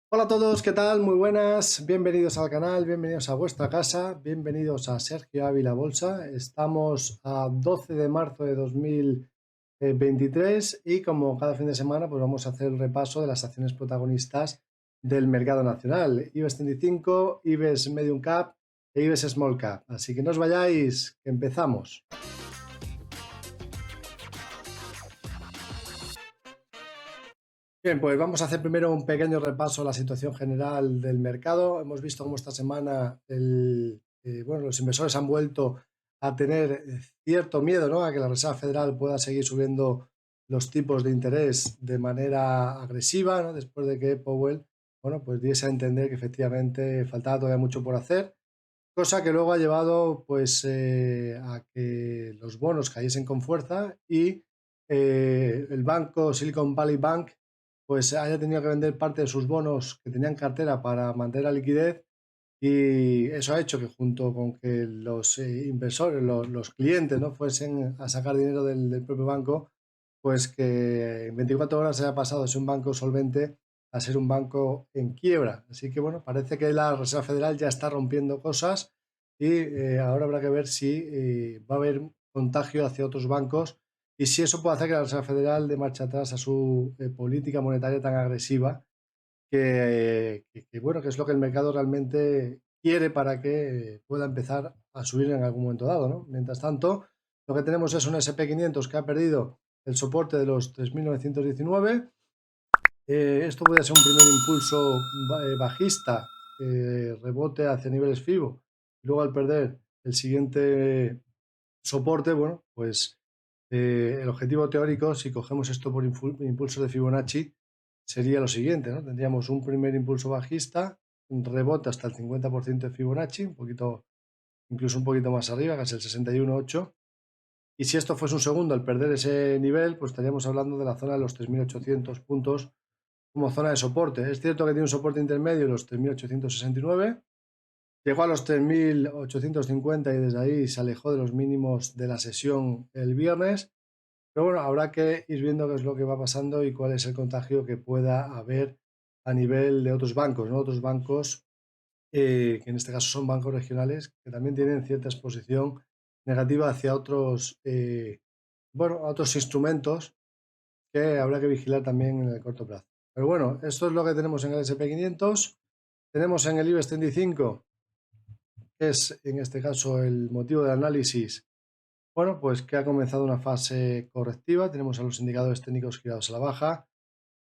Hola a todos, ¿qué tal? Muy buenas, bienvenidos al canal, bienvenidos a vuestra casa, bienvenidos a Sergio Ávila Bolsa. Estamos a 12 de marzo de 2023 y como cada fin de semana pues vamos a hacer el repaso de las acciones protagonistas del mercado nacional, IBEX 35, IBEX Medium Cap e IBEX Small Cap. Así que no os vayáis, que empezamos. Bien, pues vamos a hacer primero un pequeño repaso a la situación general del mercado. Hemos visto cómo esta semana los inversores han vuelto a tener cierto miedo, ¿no?, a que la Reserva Federal pueda seguir subiendo los tipos de interés de manera agresiva, ¿no?, después de que Powell, pues diese a entender que efectivamente faltaba todavía mucho por hacer, cosa que luego ha llevado a que los bonos cayesen con fuerza y el banco Silicon Valley Bank pues haya tenido que vender parte de sus bonos que tenían cartera para mantener la liquidez, y eso ha hecho que junto con que los inversores, los clientes, ¿no?, fuesen a sacar dinero del propio banco, pues que en 24 horas se haya pasado de ser un banco solvente a ser un banco en quiebra. Así que bueno, parece que la Reserva Federal ya está rompiendo cosas y ahora habrá que ver si va a haber contagio hacia otros bancos y si eso puede hacer que la Reserva Federal dé marcha atrás a su política monetaria tan agresiva que es lo que el mercado realmente quiere para que pueda empezar a subir en algún momento dado, ¿no? Mientras tanto, lo que tenemos es un SP500 que ha perdido el soporte de los 3.919. Esto puede ser un primer impulso bajista, rebote hacia niveles FIBO, y luego al perder el siguiente soporte, el objetivo teórico, si cogemos esto por impulso de Fibonacci, sería lo siguiente, ¿no? Tendríamos un primer impulso bajista, un rebote hasta el 50% de Fibonacci, incluso un poquito más arriba, casi el 61,8. Y si esto fuese un segundo, al perder ese nivel, pues estaríamos hablando de la zona de los 3.800 puntos como zona de soporte. Es cierto que tiene un soporte intermedio, los 3.869. Llegó a los 3.850 y desde ahí se alejó de los mínimos de la sesión el viernes. Pero bueno, habrá que ir viendo qué es lo que va pasando y cuál es el contagio que pueda haber a nivel de otros bancos, ¿no? Otros bancos que en este caso son bancos regionales, que también tienen cierta exposición negativa hacia otros instrumentos que habrá que vigilar también en el corto plazo. Pero bueno, esto es lo que tenemos en el SP500. Tenemos en el IBEX 35, que es en este caso el motivo de análisis, pues que ha comenzado una fase correctiva. Tenemos a los indicadores técnicos girados a la baja.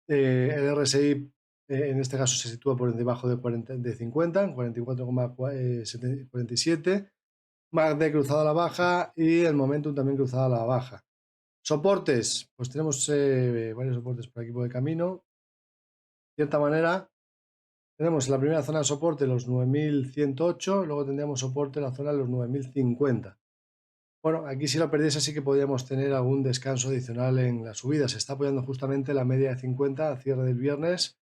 El RSI en este caso se sitúa por debajo de 50, en 44,47. MACD cruzado a la baja y el Momentum también cruzado a la baja. Soportes, pues tenemos varios soportes por aquí por el camino. De cierta manera, tenemos en la primera zona de soporte los 9.108, luego tendríamos soporte en la zona de los 9.050. Bueno, aquí si lo perdiese sí que podríamos tener algún descanso adicional en la subida. Se está apoyando justamente la media de 50 a cierre del viernes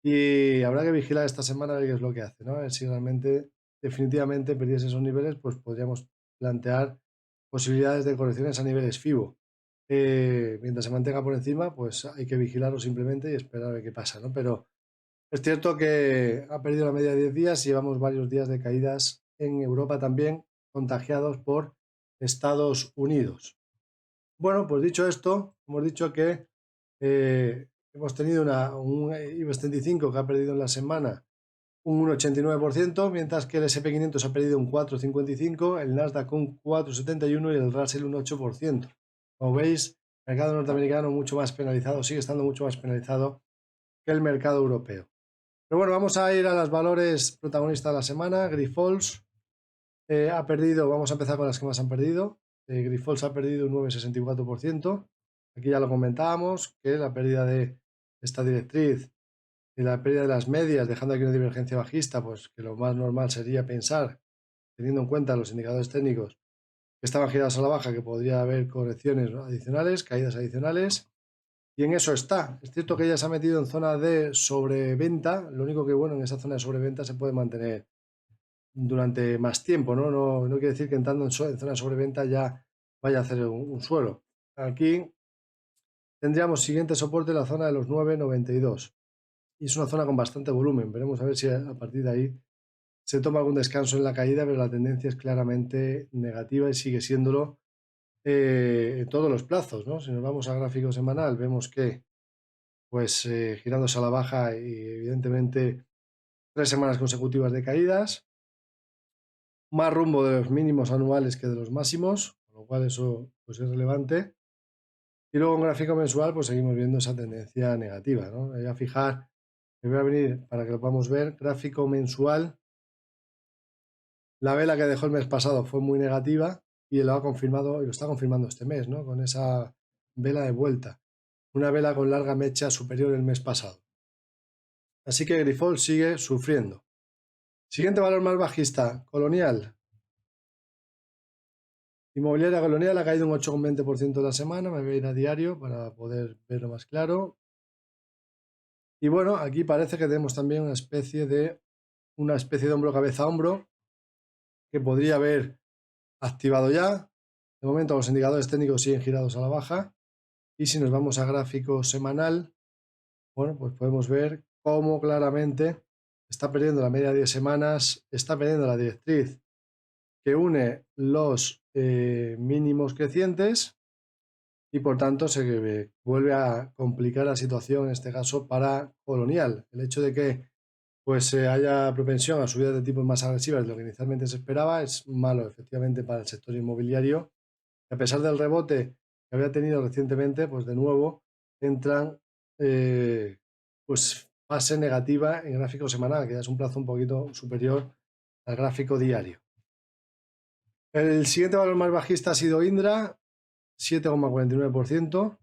y habrá que vigilar esta semana a ver qué es lo que hace, ¿no? A ver si realmente definitivamente perdiese esos niveles, pues podríamos plantear posibilidades de correcciones a niveles FIBO. Mientras se mantenga por encima, pues hay que vigilarlo simplemente y esperar a ver qué pasa, ¿no? Pero es cierto que ha perdido la media de 10 días y llevamos varios días de caídas en Europa también, contagiados por Estados Unidos. Bueno, pues dicho esto, hemos dicho que hemos tenido un IBEX 35 que ha perdido en la semana un 1,89%, mientras que el SP500 ha perdido un 4,55%, el Nasdaq un 4,71% y el Russell un 8%. Como veis, el mercado norteamericano mucho más penalizado, sigue estando mucho más penalizado que el mercado europeo. Pero bueno, vamos a ir a los valores protagonistas de la semana. Grifols ha perdido, vamos a empezar con las que más han perdido. Grifols ha perdido un 9,64%. Aquí ya lo comentábamos, que la pérdida de esta directriz y la pérdida de las medias, dejando aquí una divergencia bajista, pues que lo más normal sería pensar, teniendo en cuenta los indicadores técnicos que estaban girados a la baja, que podría haber correcciones adicionales, caídas adicionales. Y en eso está. Es cierto que ella se ha metido en zona de sobreventa. Lo único que, bueno, en esa zona de sobreventa se puede mantener durante más tiempo, ¿no? No quiere decir que entrando en zona de sobreventa ya vaya a hacer un suelo. Aquí tendríamos siguiente soporte en la zona de los 9,92. y es una zona con bastante volumen. Veremos a ver si a partir de ahí se toma algún descanso en la caída, pero la tendencia es claramente negativa y sigue siéndolo en todos los plazos, ¿no? Si nos vamos a gráfico semanal, vemos que pues girándose a la baja y evidentemente 3 semanas consecutivas de caídas, más rumbo de los mínimos anuales que de los máximos, con lo cual eso pues es relevante. Y luego en gráfico mensual pues seguimos viendo esa tendencia negativa, ¿no? Voy a fijar, me voy a venir para que lo podamos ver, gráfico mensual. La vela que dejó el mes pasado fue muy negativa y lo ha confirmado y lo está confirmando este mes, ¿no? Con esa vela de vuelta. Una vela con larga mecha superior el mes pasado. Así que Grifols sigue sufriendo. Siguiente valor más bajista, Colonial. Inmobiliaria Colonial ha caído un 8,20% de la semana. Me voy a ir a diario para poder verlo más claro. Y bueno, aquí parece que tenemos también una especie de hombro cabeza a hombro que podría haber activado ya. De momento los indicadores técnicos siguen girados a la baja. Y si nos vamos a gráfico semanal, bueno, pues podemos ver cómo claramente está perdiendo la media de 10 semanas, está perdiendo la directriz que une los mínimos crecientes y por tanto se vuelve a complicar la situación en este caso para Colonial. El hecho de que pues haya propensión a subidas de tipos más agresivas de lo que inicialmente se esperaba es malo efectivamente para el sector inmobiliario. A pesar del rebote que había tenido recientemente, pues de nuevo entran pues fase negativa en gráfico semanal, que ya es un plazo un poquito superior al gráfico diario. El siguiente valor más bajista ha sido Indra, 7,49%.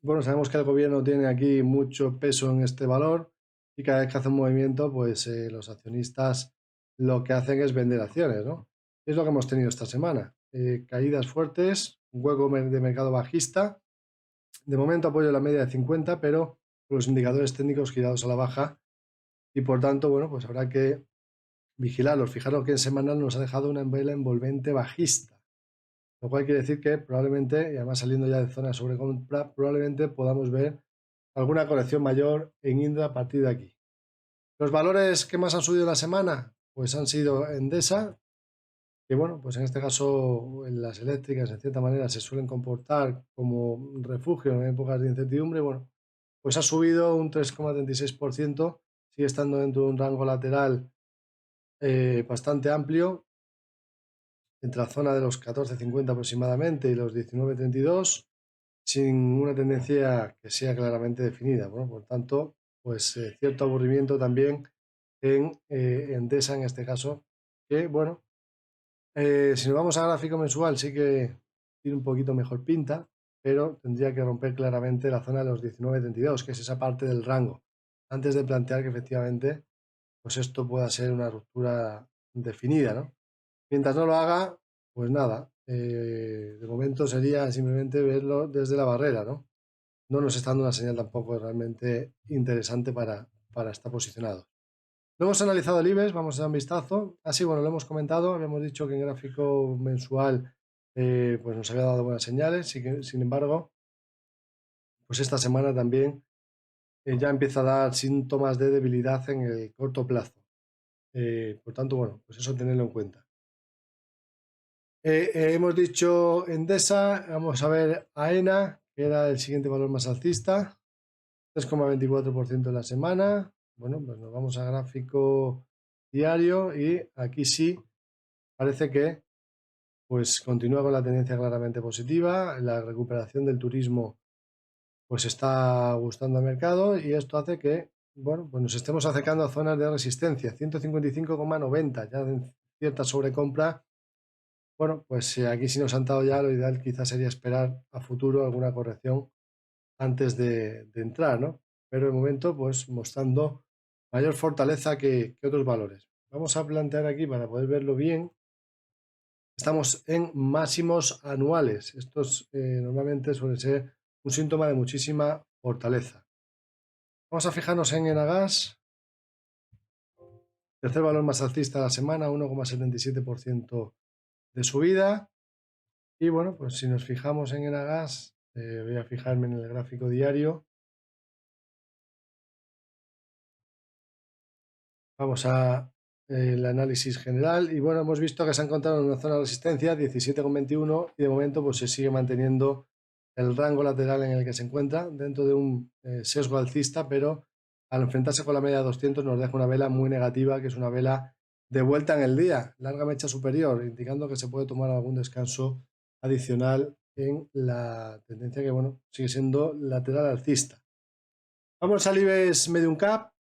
Bueno, sabemos que el gobierno tiene aquí mucho peso en este valor y cada vez que hace un movimiento, pues los accionistas lo que hacen es vender acciones, ¿no? Es lo que hemos tenido esta semana. Caídas fuertes, un hueco de mercado bajista. De momento apoyo la media de 50, pero los indicadores técnicos girados a la baja y por tanto, bueno, pues habrá que vigilarlos. Fijaros que en semanal nos ha dejado una vela envolvente bajista, lo cual quiere decir que probablemente, y además saliendo ya de zona de sobrecompra, probablemente podamos ver alguna corrección mayor en Indra a partir de aquí. Los valores que más han subido la semana, pues han sido Endesa, que bueno, pues en este caso las eléctricas en cierta manera se suelen comportar como refugio en épocas de incertidumbre, bueno, pues ha subido un 3,36%, sigue estando dentro de un rango lateral bastante amplio, entre la zona de los 14,50 aproximadamente y los 19,32, sin una tendencia que sea claramente definida. Bueno, por tanto, pues cierto aburrimiento también en Endesa en este caso, que bueno, si nos vamos a gráfico mensual sí que tiene un poquito mejor pinta, pero tendría que romper claramente la zona de los 19,32, que es esa parte del rango, antes de plantear que efectivamente pues esto pueda ser una ruptura definida, ¿no? Mientras no lo haga, pues nada, de momento sería simplemente verlo desde la barrera, ¿no? No nos está dando una señal tampoco realmente interesante para estar posicionado. Lo hemos analizado el IBEX, vamos a dar un vistazo. Así, bueno, lo hemos comentado, habíamos dicho que en gráfico mensual pues nos había dado buenas señales, sin embargo, pues esta semana también ya empieza a dar síntomas de debilidad en el corto plazo. Por tanto, bueno, pues eso tenerlo en cuenta. Hemos dicho Endesa, vamos a ver AENA, que era el siguiente valor más alcista, 3,24% en la semana. Bueno, pues nos vamos a gráfico diario y aquí sí parece que pues continúa con la tendencia claramente positiva, la recuperación del turismo pues está gustando al mercado y esto hace que, bueno, pues nos estemos acercando a zonas de resistencia, 155,90, ya en cierta sobrecompra. Bueno, pues aquí si nos han dado ya, lo ideal quizás sería esperar a futuro alguna corrección antes de entrar, ¿no? Pero de momento, pues mostrando mayor fortaleza que otros valores. Vamos a plantear aquí para poder verlo bien. Estamos en máximos anuales. Estos normalmente suelen ser un síntoma de muchísima fortaleza. Vamos a fijarnos en Enagas, tercer valor más alcista de la semana, 1,77% de subida. Y bueno, pues si nos fijamos en Enagas, voy a fijarme en el gráfico diario. Vamos a el análisis general y bueno, hemos visto que se ha encontrado en una zona de resistencia 17,21 y de momento pues se sigue manteniendo el rango lateral en el que se encuentra dentro de un sesgo alcista, pero al enfrentarse con la media de 200 nos deja una vela muy negativa, que es una vela de vuelta en el día, larga mecha superior, indicando que se puede tomar algún descanso adicional en la tendencia que bueno, sigue siendo lateral alcista. Vamos al IBEX Medium Cap.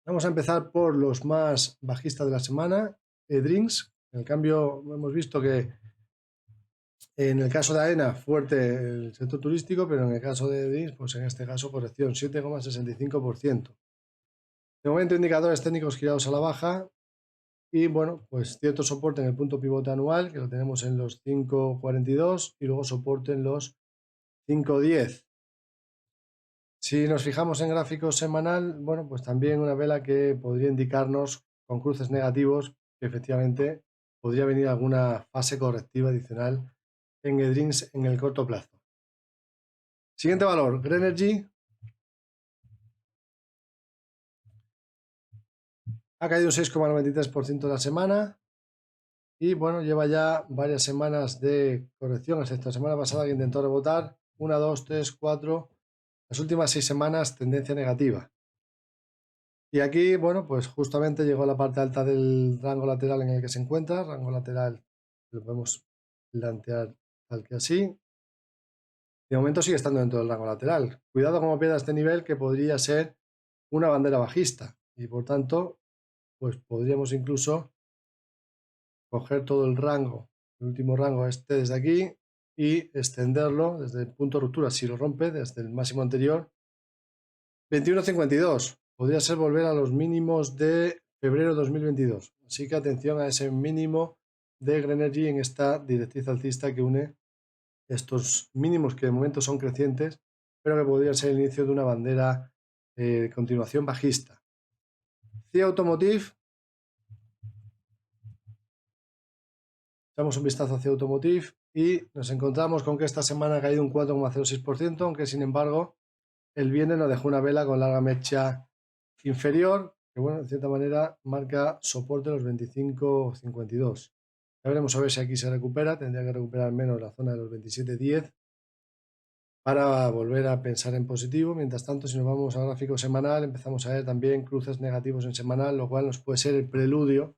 Vamos a empezar por los más bajistas de la semana, Drinks. En cambio, hemos visto que en el caso de AENA, fuerte el sector turístico, pero en el caso de Drinks, pues en este caso corrección, 7,65%. De momento, indicadores técnicos girados a la baja y, bueno, pues cierto soporte en el punto pivote anual, que lo tenemos en los 5,42 y luego soporte en los 5,10. Si nos fijamos en gráfico semanal, bueno, pues también una vela que podría indicarnos con cruces negativos que efectivamente podría venir alguna fase correctiva adicional en Edrins en el corto plazo. Siguiente valor, Grenergy. Ha caído un 6,93% la semana y bueno, lleva ya varias semanas de corrección, excepto la semana pasada que intentó rebotar. 1, 2, 3, 4. Las últimas 6 semanas tendencia negativa. Y aquí, bueno, pues justamente llegó a la parte alta del rango lateral en el que se encuentra. Rango lateral lo podemos plantear tal que así. De momento sigue estando dentro del rango lateral. Cuidado como pierda este nivel, que podría ser una bandera bajista. Y por tanto, pues podríamos incluso coger todo el rango, el último rango este desde aquí, y extenderlo desde el punto de ruptura. Si lo rompe desde el máximo anterior, 21,52. Podría ser volver a los mínimos de febrero de 2022. Así que atención a ese mínimo de Grenergy en esta directriz alcista que une estos mínimos que de momento son crecientes, pero que podría ser el inicio de una bandera de continuación bajista. CIA Automotive. Echamos un vistazo hacia Automotive y nos encontramos con que esta semana ha caído un 4,06%, aunque sin embargo el viernes nos dejó una vela con larga mecha inferior, que bueno, de cierta manera marca soporte los 25,52. Ya veremos a ver si aquí se recupera, tendría que recuperar menos la zona de los 27,10 para volver a pensar en positivo. Mientras tanto, si nos vamos al gráfico semanal, empezamos a ver también cruces negativos en semanal, lo cual nos puede ser el preludio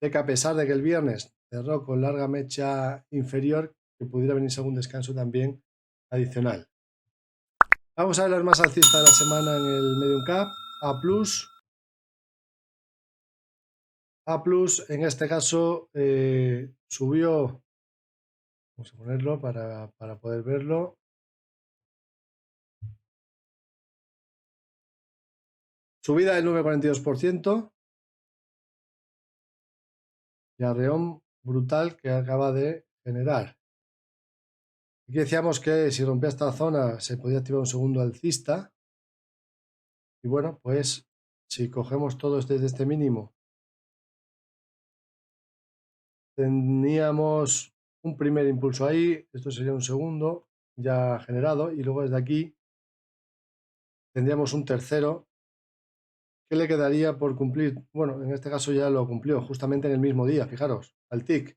de que a pesar de que el viernes cerró con larga mecha inferior, que pudiera venirse algún descanso también adicional. Vamos a ver los más alcistas de la semana en el Medium Cap. A+. A+, en este caso, subió, vamos a ponerlo para poder verlo. Subida del 9,42%. Y arreón brutal que acaba de generar. Aquí decíamos que si rompía esta zona se podía activar un segundo alcista. Y bueno, pues si cogemos todos desde este mínimo, teníamos un primer impulso ahí, esto sería un segundo ya generado, y luego desde aquí tendríamos un tercero que le quedaría por cumplir. Bueno, en este caso ya lo cumplió justamente en el mismo día, fijaros, al TIC.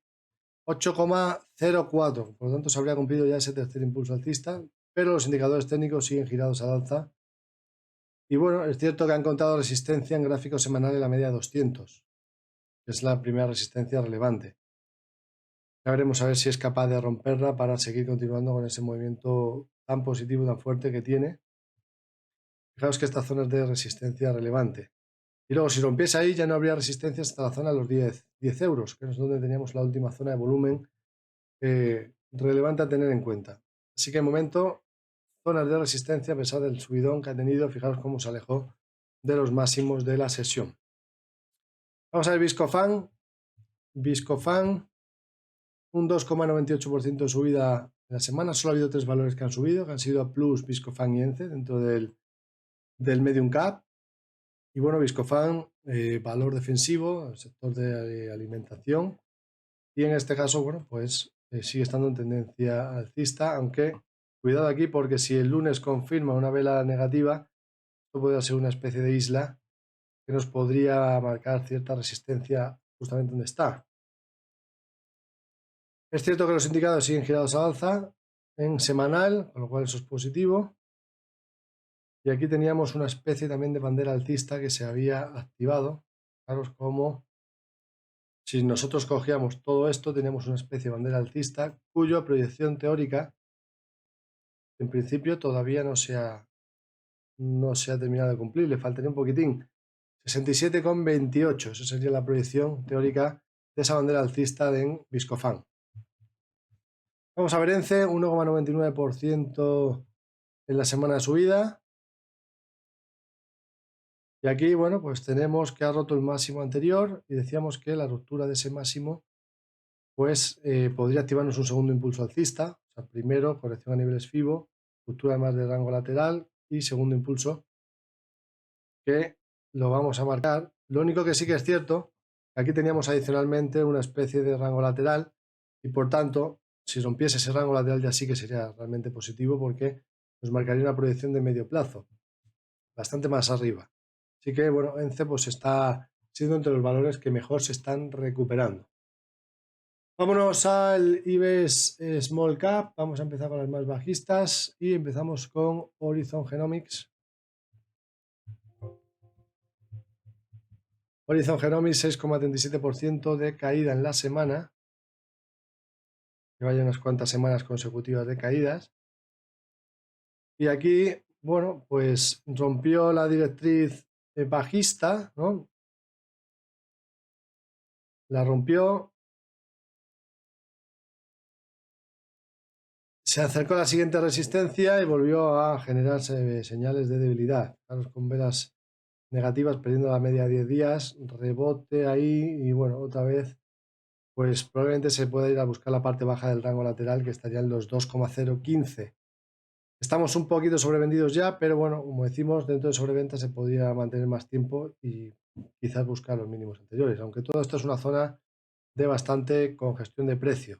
8,04, por lo tanto se habría cumplido ya ese tercer impulso alcista, pero los indicadores técnicos siguen girados al alza. Y bueno, es cierto que han encontrado resistencia en gráfico semanal en la media de 200, que es la primera resistencia relevante. Ya veremos a ver si es capaz de romperla para seguir continuando con ese movimiento tan positivo, tan fuerte que tiene. Fijaos que esta zona es de resistencia relevante. Y luego, si rompiese ahí, ya no habría resistencia hasta la zona de los 10 euros, que es donde teníamos la última zona de volumen relevante a tener en cuenta. Así que de momento, zonas de resistencia a pesar del subidón que ha tenido. Fijaros cómo se alejó de los máximos de la sesión. Vamos a ver Viscofan. Viscofan, un 2,98% de subida en la semana. Solo ha habido 3 valores que han subido, que han sido A+, Viscofan y ENCE dentro del Medium Cap. Y bueno, Viscofan, valor defensivo, el sector de alimentación. Y en este caso, bueno, pues sigue estando en tendencia alcista, aunque cuidado aquí porque si el lunes confirma una vela negativa, esto puede ser una especie de isla que nos podría marcar cierta resistencia justamente donde está. Es cierto que los indicadores siguen girados al alza en semanal, con lo cual eso es positivo. Y aquí teníamos una especie también de bandera alcista que se había activado. Fijaros como si nosotros cogíamos todo esto, teníamos una especie de bandera alcista cuya proyección teórica en principio todavía no se ha terminado de cumplir, le faltaría un poquitín. 67,28, esa sería la proyección teórica de esa bandera alcista en Viscofan. Vamos a ver ENCE, 1,99% en la semana de subida. Y aquí, bueno, pues tenemos que ha roto el máximo anterior y decíamos que la ruptura de ese máximo pues podría activarnos un segundo impulso alcista. O sea, primero, corrección a niveles FIBO, ruptura además de rango lateral y segundo impulso que lo vamos a marcar. Lo único que sí que es cierto, aquí teníamos adicionalmente una especie de rango lateral y por tanto, si rompiese ese rango lateral ya sí que sería realmente positivo porque nos marcaría una proyección de medio plazo, bastante más arriba. Así que, bueno, ENCE pues está siendo entre los valores que mejor se están recuperando. Vámonos al IBEX Small Cap, vamos a empezar con las más bajistas y empezamos con Horizon Genomics. Horizon Genomics 6,37% de caída en la semana, que vaya unas cuantas semanas consecutivas de caídas. Y aquí, bueno, pues rompió la directriz bajista, ¿no? La rompió. Se acercó a la siguiente resistencia y volvió a generarse señales de debilidad. Claro, con velas negativas, perdiendo la media de 10 días, rebote ahí y bueno, otra vez, pues probablemente se pueda ir a buscar la parte baja del rango lateral que estaría en los 2,015. Estamos un poquito sobrevendidos ya, pero bueno, como decimos, dentro de sobreventa se podría mantener más tiempo y quizás buscar los mínimos anteriores, aunque todo esto es una zona de bastante congestión de precio.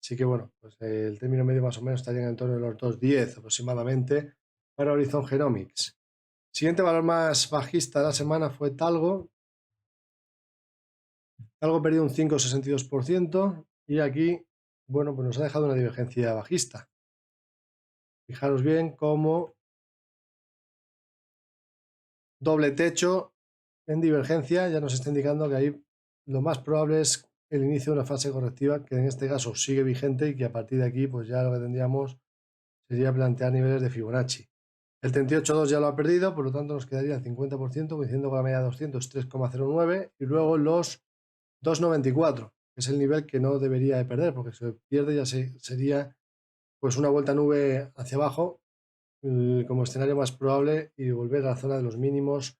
Así que bueno, pues el término medio más o menos estaría en torno de los 2,10 aproximadamente para Horizon Genomics. Siguiente valor más bajista de la semana fue Talgo. Talgo perdió un 5,62% y aquí, bueno, pues nos ha dejado una divergencia bajista. Fijaros bien cómo doble techo en divergencia ya nos está indicando que ahí lo más probable es el inicio de una fase correctiva que en este caso sigue vigente y que a partir de aquí pues ya lo que tendríamos sería plantear niveles de Fibonacci. El 38,2 ya lo ha perdido, por lo tanto nos quedaría el 50%, coincidiendo con la media de 200, 3,09 y luego los 2,94, que es el nivel que no debería de perder, porque si se pierde ya sería pues una vuelta nube hacia abajo como escenario más probable y volver a la zona de los mínimos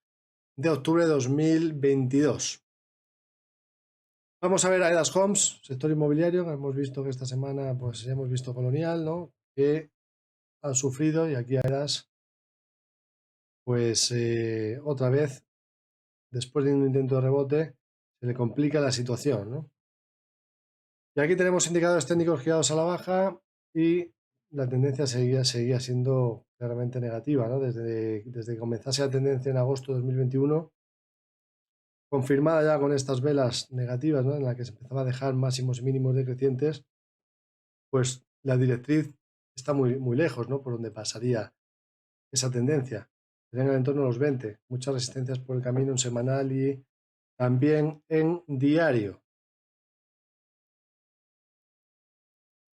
de octubre de 2022. Vamos a ver a Edas Homes, sector inmobiliario, que hemos visto que esta semana pues hemos visto Colonial, ¿no? Que ha sufrido y aquí a Edas pues otra vez, después de un intento de rebote, se le complica la situación, ¿no? Y aquí tenemos indicadores técnicos girados a la baja y la tendencia seguía siendo claramente negativa, ¿no? Desde que comenzase la tendencia en agosto de 2021, confirmada ya con estas velas negativas, ¿no? En la que se empezaba a dejar máximos y mínimos decrecientes, pues la directriz está muy, muy lejos, ¿no? Por donde pasaría esa tendencia. Sería en el entorno de los 20, muchas resistencias por el camino en semanal y también en diario.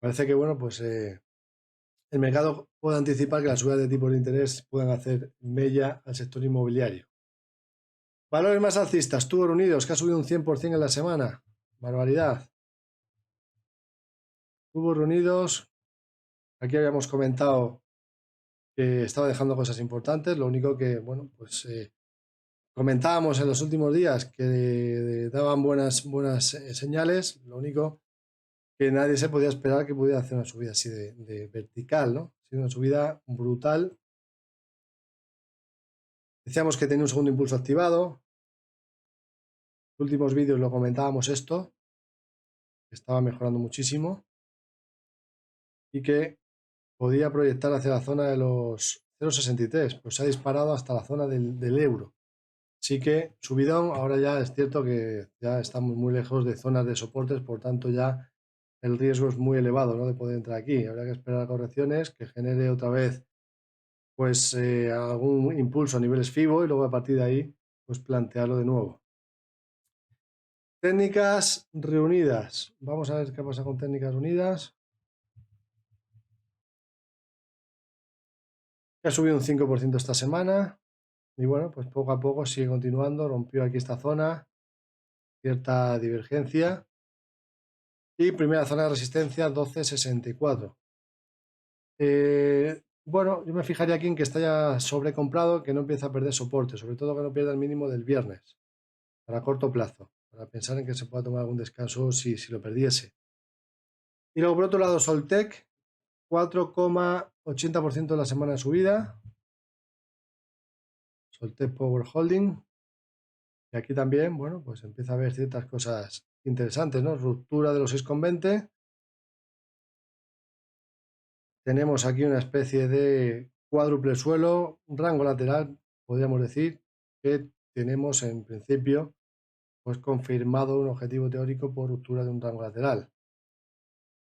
Parece que, bueno, pues el mercado puede anticipar que las subidas de tipos de interés puedan hacer mella al sector inmobiliario. Valores más alcistas, Tubos Reunidos, que ha subido un 100% en la semana. Barbaridad. Tubos Reunidos, aquí habíamos comentado que estaba dejando cosas importantes, lo único que, bueno, pues comentábamos en los últimos días que daban buenas señales, lo único que nadie se podía esperar que pudiera hacer una subida así de vertical, ¿no? Ha sido una subida brutal. Decíamos que tenía un segundo impulso activado. En los últimos vídeos lo comentábamos esto, que estaba mejorando muchísimo y que podía proyectar hacia la zona de los 0,63, pues se ha disparado hasta la zona del euro. Sí que subidón, ahora ya es cierto que ya estamos muy lejos de zonas de soportes, por tanto ya el riesgo es muy elevado, ¿no?, de poder entrar aquí. Habrá que esperar a correcciones, que genere otra vez pues algún impulso a niveles FIBO y luego a partir de ahí pues plantearlo de nuevo. Técnicas reunidas. Vamos a ver qué pasa con técnicas reunidas. Ha subido un 5% esta semana y bueno, pues poco a poco sigue continuando. Rompió aquí esta zona, cierta divergencia y primera zona de resistencia 12,64. Bueno, yo me fijaría aquí en que está ya sobrecomprado, que no empieza a perder soporte, sobre todo que no pierda el mínimo del viernes, para corto plazo, para pensar en que se pueda tomar algún descanso si lo perdiese. Y luego, por otro lado, Soltec, 4,80% de la semana de subida. Soltec Power Holding. Y aquí también, bueno, pues empieza a haber ciertas cosas interesantes, ¿no? Ruptura de los 6,20. Tenemos aquí una especie de cuádruple suelo, un rango lateral, podríamos decir, que tenemos en principio pues confirmado un objetivo teórico por ruptura de un rango lateral.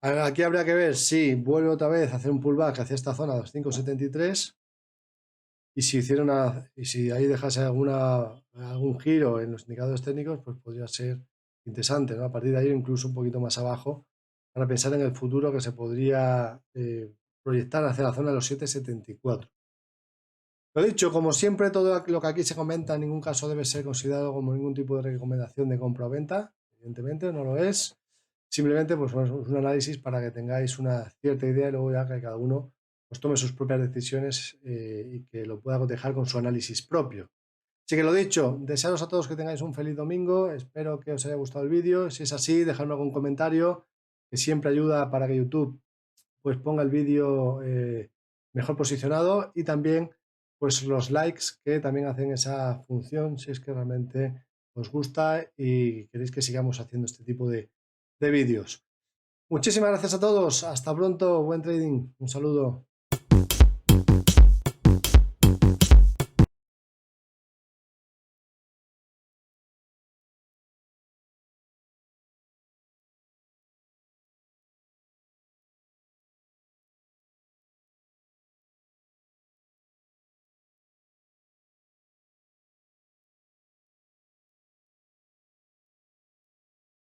Aquí habría que ver si vuelve otra vez a hacer un pullback hacia esta zona de los 5,73 y si ahí dejase algún giro en los indicadores técnicos, pues podría ser interesante, ¿no? A partir de ahí incluso un poquito más abajo para pensar en el futuro que se podría proyectar hacia la zona de los 7,74. Lo dicho, como siempre, todo lo que aquí se comenta en ningún caso debe ser considerado como ningún tipo de recomendación de compra o venta. Evidentemente no lo es. Simplemente pues, un análisis para que tengáis una cierta idea y luego ya que cada uno pues, tome sus propias decisiones y que lo pueda cotejar con su análisis propio. Así que lo dicho, desearos a todos que tengáis un feliz domingo. Espero que os haya gustado el vídeo. Si es así, dejadme algún comentario, que siempre ayuda para que YouTube pues ponga el vídeo mejor posicionado, y también pues los likes, que también hacen esa función si es que realmente os gusta y queréis que sigamos haciendo este tipo de vídeos. Muchísimas gracias a todos, hasta pronto, buen trading, un saludo.